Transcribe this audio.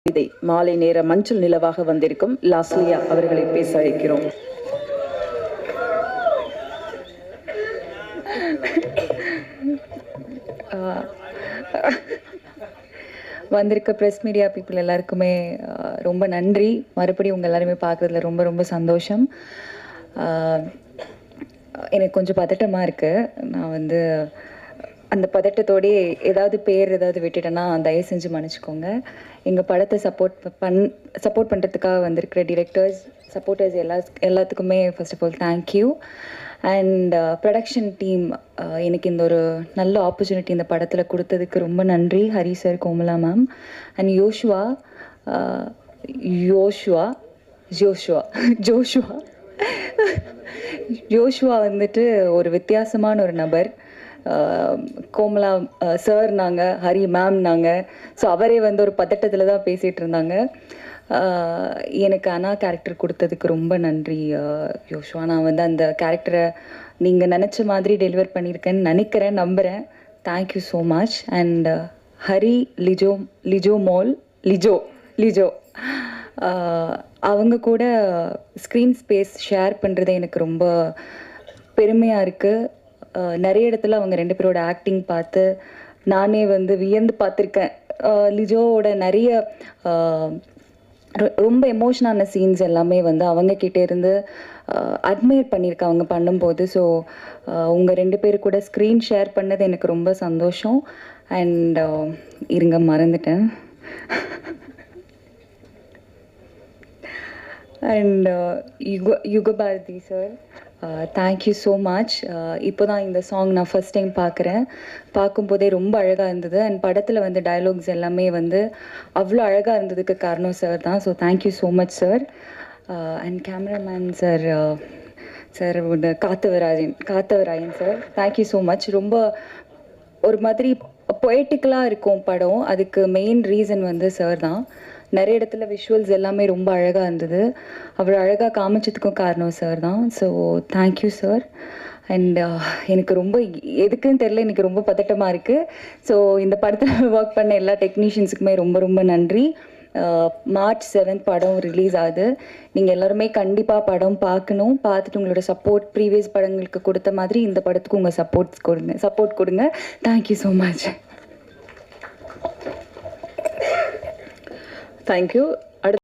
இதை மாலை நேர மஞ்சள் நிலவாக வந்திருக்கும் லாஸ்லியா அவர்களை பேச அழைக்கிறோம். வந்திருக்க ப்ரெஸ் மீடியா பீப்புள் எல்லாருக்குமே ரொம்ப நன்றி. மறுபடியும் உங்கள் எல்லாருமே பார்க்குறதுல ரொம்ப ரொம்ப சந்தோஷம். எனக்கு கொஞ்சம் பதட்டமாக இருக்குது. நான் வந்து அந்த பதட்டத்தோடையே ஏதாவது பேர் ஏதாவது விட்டுட்டேன்னா தயவு செஞ்சு மன்னிச்சுக்கோங்க. எங்கள் படத்தை சப்போர்ட் பண்ணுறதுக்காக வந்திருக்கிற டிரெக்டர்ஸ், சப்போர்ட்டர்ஸ் எல்லாத்துக்குமே first of all thank you. And production team எனக்கு இந்த ஒரு நல்ல ஆப்பர்ச்சுனிட்டி இந்த படத்தில் கொடுத்ததுக்கு ரொம்ப நன்றி. Hari sir, Komala ma'am and Joshua வந்துட்டு ஒரு வித்தியாசமான ஒரு நபர். கோமலா சார் நாங்கள், ஹரி மேம் நாங்கள். ஸோ அவரே வந்து ஒரு பதட்டத்தில் தான் பேசிகிட்டு இருந்தாங்க. எனக்கு அண்ணா கேரக்டர் கொடுத்ததுக்கு ரொம்ப நன்றி யோஷ்வா. நான் வந்து அந்த கேரக்டரை நீங்கள் நினச்ச மாதிரி டெலிவர் பண்ணியிருக்கேன்னு நினைக்கிறேன், நம்புகிறேன். Thank you so much. And Hari, Lijo அவங்க கூட ஸ்க்ரீன் ஸ்பேஸ் ஷேர் பண்ணுறது எனக்கு ரொம்ப பெருமையாக இருக்குது. நிறைய இடத்துல அவங்க ரெண்டு பேரோட ஆக்டிங் பார்த்து நானே வந்து வியந்து பார்த்துருக்கேன். லிஜோவோட நிறைய ரொம்ப எமோஷனான சீன்ஸ் எல்லாமே வந்து அவங்கக்கிட்டே இருந்து அட்மையர் பண்ணியிருக்கேன் அவங்க பண்ணும்போது. ஸோ உங்கள் ரெண்டு பேர் கூட ஸ்க்ரீன் ஷேர் பண்ணது எனக்கு ரொம்ப சந்தோஷம். அண்ட் இருங்க, மறந்துட்டேன். And Yugabharathi sir, thank you so much. இப்போ தான் இந்த சாங் நான் ஃபஸ்ட் டைம் பார்க்கும்போதே ரொம்ப அழகாக இருந்தது. அண்ட் படத்தில் வந்து டயலாக்ஸ் எல்லாமே வந்து அவ்வளோ அழகாக இருந்ததுக்கு காரணம் சார் தான். So thank you so much sir. And cameraman sir, Kathavarayan sir, thank you so much. ரொம்ப ஒரு மாதிரி பொயட்டிக்கலாக இருக்கும் படம். அதுக்கு மெயின் ரீசன் வந்து சார் தான். நிறைய இடத்துல விஷுவல்ஸ் எல்லாமே ரொம்ப அழகாக இருந்தது. அவ்வளோ அழகாக காமிச்சதுக்கும் காரணம் சார் தான். So thank you sir. அண்ட் எனக்கு ரொம்ப எதுக்குன்னு தெரில, எனக்கு ரொம்ப பதட்டமாக இருக்குது. ஸோ இந்த படத்தில் ஒர்க் பண்ண எல்லா டெக்னீஷியன்ஸுக்குமே ரொம்ப ரொம்ப நன்றி. March 7 படம் ரிலீஸ் ஆகுது. நீங்கள் எல்லாருமே கண்டிப்பாக படம் பார்க்கணும். பார்த்துட்டு உங்களோட சப்போர்ட் ப்ரீவியஸ் படங்களுக்கு கொடுத்த மாதிரி இந்த படத்துக்கு உங்கள் சப்போர்ட் கொடுங்க. Thank you so much. தேங்க்யூ.